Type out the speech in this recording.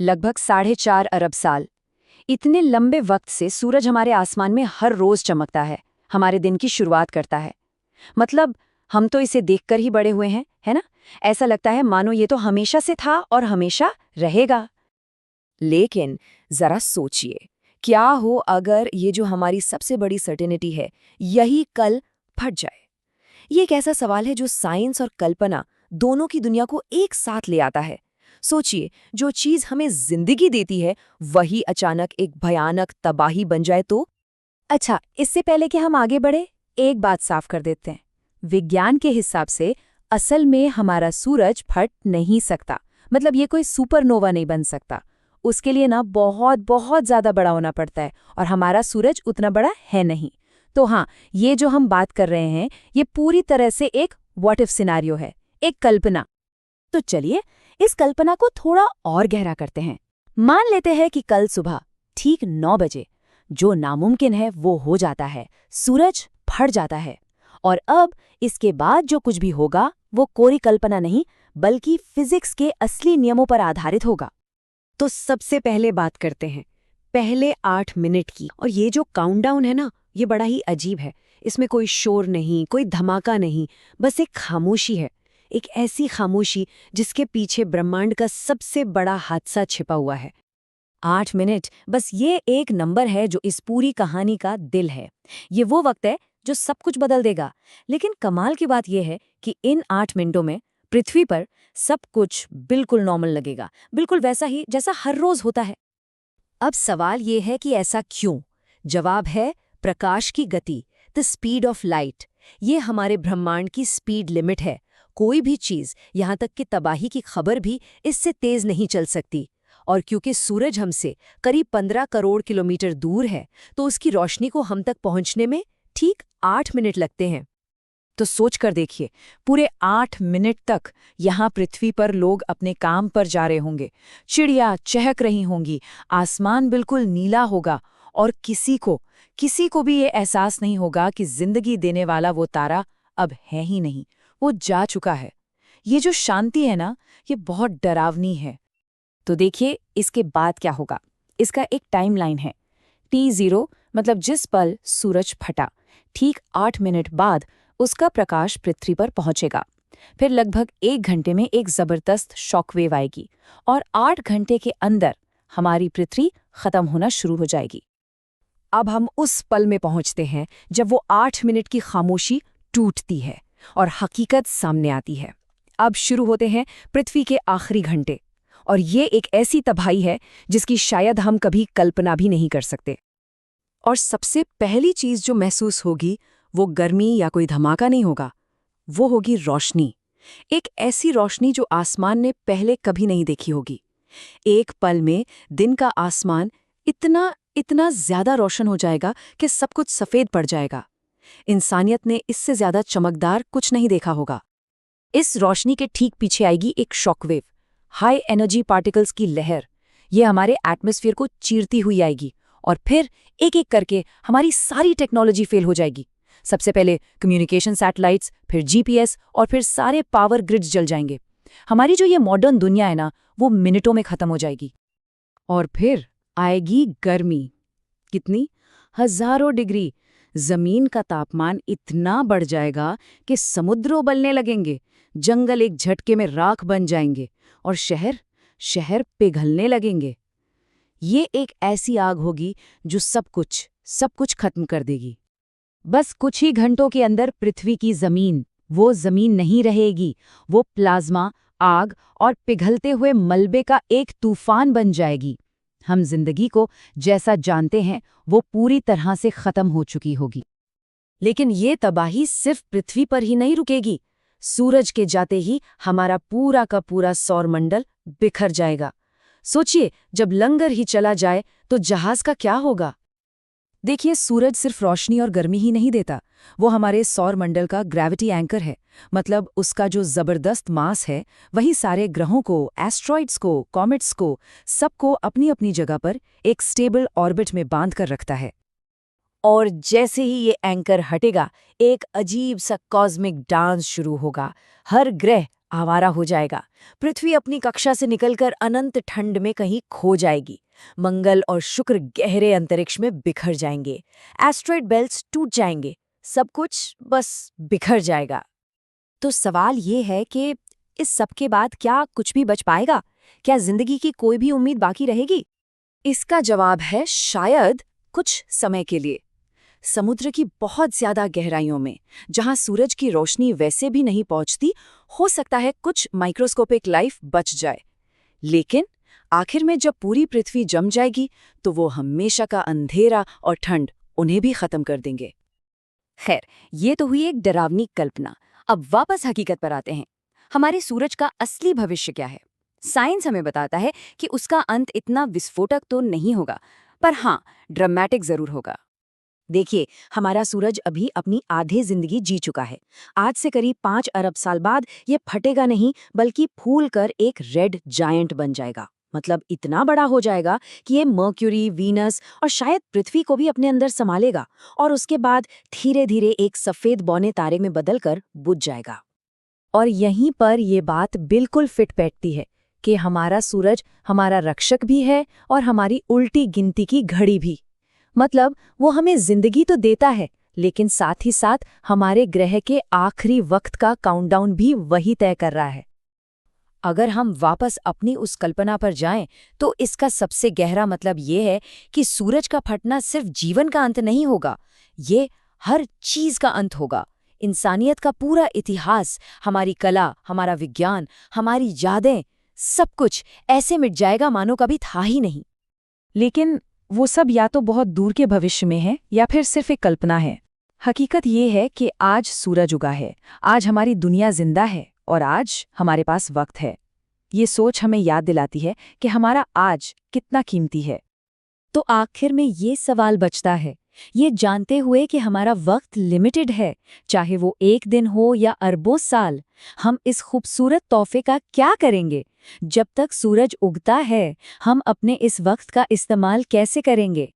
लगभग 4.5 अरब साल। इतने लंबे वक्त से सूरज हमारे आसमान में हर रोज चमकता है, हमारे दिन की शुरुआत करता है। मतलब हम तो इसे देखकर ही बड़े हुए हैं, है ना? ऐसा लगता है मानो ये तो हमेशा से था और हमेशा रहेगा। लेकिन जरा सोचिए, क्या हो अगर ये जो हमारी सबसे बड़ी सर्टेनिटी है, यही कल फट जाए? ये एक ऐसा सवाल है जो साइंस और कल्पना दोनों की दुनिया को एक साथ ले आता है। सोचिए, जो चीज हमें जिंदगी देती है, वही अचानक एक भयानक तबाही बन जाए तो? अच्छा, इससे पहले कि हम आगे बढ़े, एक बात साफ कर देते हैं। विज्ञान के हिसाब से असल में हमारा सूरज फट नहीं सकता। मतलब ये कोई सुपरनोवा नहीं बन सकता। उसके लिए ना बहुत बहुत ज्यादा बड़ा होना पड़ता है, और हमारा सूरज उतना बड़ा है नहीं। तो हाँ, ये जो हम बात कर रहे हैं, ये पूरी तरह से एक व्हाट इफ सिनेरियो है, एक कल्पना। तो चलिए, इस कल्पना को थोड़ा और गहरा करते हैं। मान लेते हैं कि कल सुबह ठीक 9 बजे जो नामुमकिन है वो हो जाता है, सूरज फट जाता है। और अब इसके बाद जो कुछ भी होगा वो कोरी कल्पना नहीं, बल्कि फिजिक्स के असली नियमों पर आधारित होगा। तो सबसे पहले बात करते हैं पहले 8 मिनट की। और ये जो काउंटडाउन है ना, ये बड़ा ही अजीब है। इसमें कोई शोर नहीं, कोई धमाका नहीं, बस एक खामोशी है। एक ऐसी खामोशी जिसके पीछे ब्रह्मांड का सबसे बड़ा हादसा छिपा हुआ है। 8 मिनट, बस ये एक नंबर है जो इस पूरी कहानी का दिल है। ये वो वक्त है जो सब कुछ बदल देगा। लेकिन कमाल की बात यह है कि इन 8 मिनटों में पृथ्वी पर सब कुछ बिल्कुल नॉर्मल लगेगा, बिल्कुल वैसा ही जैसा हर रोज होता है। अब सवाल ये है कि ऐसा क्यों? जवाब है प्रकाश की गति, द स्पीड ऑफ लाइट। ये हमारे ब्रह्मांड की स्पीड लिमिट है। कोई भी चीज, यहाँ तक कि तबाही की खबर भी इससे तेज नहीं चल सकती। और क्योंकि सूरज हमसे करीब 15 करोड़ किलोमीटर दूर है, तो उसकी रोशनी को हम तक पहुंचने में ठीक 8 मिनट लगते हैं। तो सोच कर देखिए, पूरे 8 मिनट तक यहाँ पृथ्वी पर लोग अपने काम पर जा रहे होंगे, चिड़िया चहक रही होंगी, आसमान बिल्कुल नीला होगा, और किसी को भी ये एहसास नहीं होगा कि जिंदगी देने वाला वो तारा अब है ही नहीं, वो जा चुका है। ये जो शांति है ना, ये बहुत डरावनी है। तो देखिए, इसके बाद क्या होगा। इसका एक टाइमलाइन है। T0 मतलब जिस पल सूरज फटा, ठीक 8 मिनट बाद उसका प्रकाश पृथ्वी पर पहुंचेगा। फिर लगभग 1 घंटे में एक जबरदस्त शॉकवेव आएगी, और 8 घंटे के अंदर हमारी पृथ्वी खत्म होना शुरू हो जाएगी। अब हम उस पल में पहुंचते हैं जब वो 8 मिनट की खामोशी टूटती है और हकीकत सामने आती है। अब शुरू होते हैं पृथ्वी के आखिरी घंटे, और ये एक ऐसी तबाही है जिसकी शायद हम कभी कल्पना भी नहीं कर सकते। और सबसे पहली चीज जो महसूस होगी, वो गर्मी या कोई धमाका नहीं होगा, वो होगी रोशनी। एक ऐसी रोशनी जो आसमान ने पहले कभी नहीं देखी होगी। एक पल में दिन का आसमान इतना इतना ज्यादा रोशन हो जाएगा कि सब कुछ सफेद पड़ जाएगा। इंसानियत ने इससे ज्यादा चमकदार कुछ नहीं देखा होगा। इस रोशनी के ठीक पीछे आएगी एक शॉकवेव, हाई एनर्जी पार्टिकल्स की लहर। ये हमारे एटमॉस्फेयर को चीरती हुई आएगी, और फिर एक एक करके हमारी सारी टेक्नोलॉजी फेल हो जाएगी। सबसे पहले कम्युनिकेशन सैटेलाइट्स, फिर जीपीएस, और फिर सारे पावर ग्रिड्स जल जाएंगे। हमारी जो ये मॉडर्न दुनिया है ना, वो मिनटों में खत्म हो जाएगी। और फिर आएगी गर्मी। कितनी? हजारों डिग्री। जमीन का तापमान इतना बढ़ जाएगा कि समुद्र उबलने लगेंगे, जंगल एक झटके में राख बन जाएंगे, और शहर शहर पिघलने लगेंगे। ये एक ऐसी आग होगी जो सब कुछ खत्म कर देगी। बस कुछ ही घंटों के अंदर पृथ्वी की जमीन, वो जमीन नहीं रहेगी। वो प्लाज्मा, आग और पिघलते हुए मलबे का एक तूफान बन जाएगी। हम जिंदगी को जैसा जानते हैं वो पूरी तरह से खत्म हो चुकी होगी। लेकिन ये तबाही सिर्फ पृथ्वी पर ही नहीं रुकेगी। सूरज के जाते ही हमारा पूरा का पूरा सौरमंडल बिखर जाएगा। सोचिए, जब लंगर ही चला जाए तो जहाज का क्या होगा? देखिए, सूरज सिर्फ रोशनी और गर्मी ही नहीं देता, वो हमारे सौरमंडल का ग्रेविटी एंकर है। मतलब उसका जो जबरदस्त मास है, वही सारे ग्रहों को, एस्ट्रॉइड्स को, कॉमेट्स को, सबको अपनी अपनी जगह पर एक स्टेबल ऑर्बिट में बांध कर रखता है। और जैसे ही ये एंकर हटेगा, एक अजीब सा कॉस्मिक डांस शुरू होगा। हर ग्रह आवारा हो जाएगा। पृथ्वी अपनी कक्षा से निकलकर अनंत ठंड में कहीं खो जाएगी। मंगल और शुक्र गहरे अंतरिक्ष में बिखर जाएंगे। एस्ट्रॉयड बेल्ट्स टूट जाएंगे। सब कुछ बस बिखर जाएगा। तो सवाल ये है कि इस सब के बाद क्या कुछ भी बच पाएगा? क्या जिंदगी की कोई भी उम्मीद बाकी रहेगी? इसका जवाब है शायद कुछ समय के लिए। समुद्र की बहुत ज्यादा गहराइयों में, जहां सूरज की रोशनी वैसे भी नहीं पहुंचती, हो सकता है कुछ माइक्रोस्कोपिक लाइफ बच जाए। लेकिन आखिर में जब पूरी पृथ्वी जम जाएगी तो वो हमेशा का अंधेरा और ठंड उन्हें भी खत्म कर देंगे। खैर, ये तो हुई एक डरावनी कल्पना। अब वापस हकीकत पर आते हैं। हमारे सूरज का असली भविष्य क्या है? साइंस हमें बताता है कि उसका अंत इतना विस्फोटक तो नहीं होगा, पर हाँ, ड्रामेटिक जरूर होगा। देखिए, हमारा सूरज अभी अपनी आधे जिंदगी जी चुका है। आज से करीब 5 अरब साल बाद ये फटेगा नहीं, बल्कि फूल कर एक रेड जायंट बन जाएगा। मतलब इतना बड़ा हो जाएगा कि ये मर्क्यूरी, वीनस और शायद पृथ्वी को भी अपने अंदर संभालेगा, और उसके बाद धीरे धीरे एक सफेद बौने तारे में बदलकर बुझ जाएगा। और यहीं पर ये बात बिल्कुल फिट बैठती है कि हमारा सूरज हमारा रक्षक भी है और हमारी उल्टी गिनती की घड़ी भी। मतलब वो हमें जिंदगी तो देता है, लेकिन साथ ही साथ हमारे ग्रह के आखिरी वक्त का काउंटडाउन भी वही तय कर रहा है। अगर हम वापस अपनी उस कल्पना पर जाएं, तो इसका सबसे गहरा मतलब ये है कि सूरज का फटना सिर्फ जीवन का अंत नहीं होगा, ये हर चीज का अंत होगा। इंसानियत का पूरा इतिहास, हमारी कला, हमारा विज्ञान, हमारी यादें, सब कुछ ऐसे मिट जाएगा मानो कभी था ही नहीं। लेकिन वो सब या तो बहुत दूर के भविष्य में है या फिर सिर्फ एक कल्पना है। हकीकत ये है कि आज सूरज उगा है, आज हमारी दुनिया जिंदा है और आज हमारे पास वक्त है। ये सोच हमें याद दिलाती है कि हमारा आज कितना कीमती है। तो आखिर में ये सवाल बचता है, ये जानते हुए कि हमारा वक्त लिमिटेड है, चाहे वो एक दिन हो या अरबों साल, हम इस खूबसूरत तोहफे का क्या करेंगे? जब तक सूरज उगता है, हम अपने इस वक्त का इस्तेमाल कैसे करेंगे?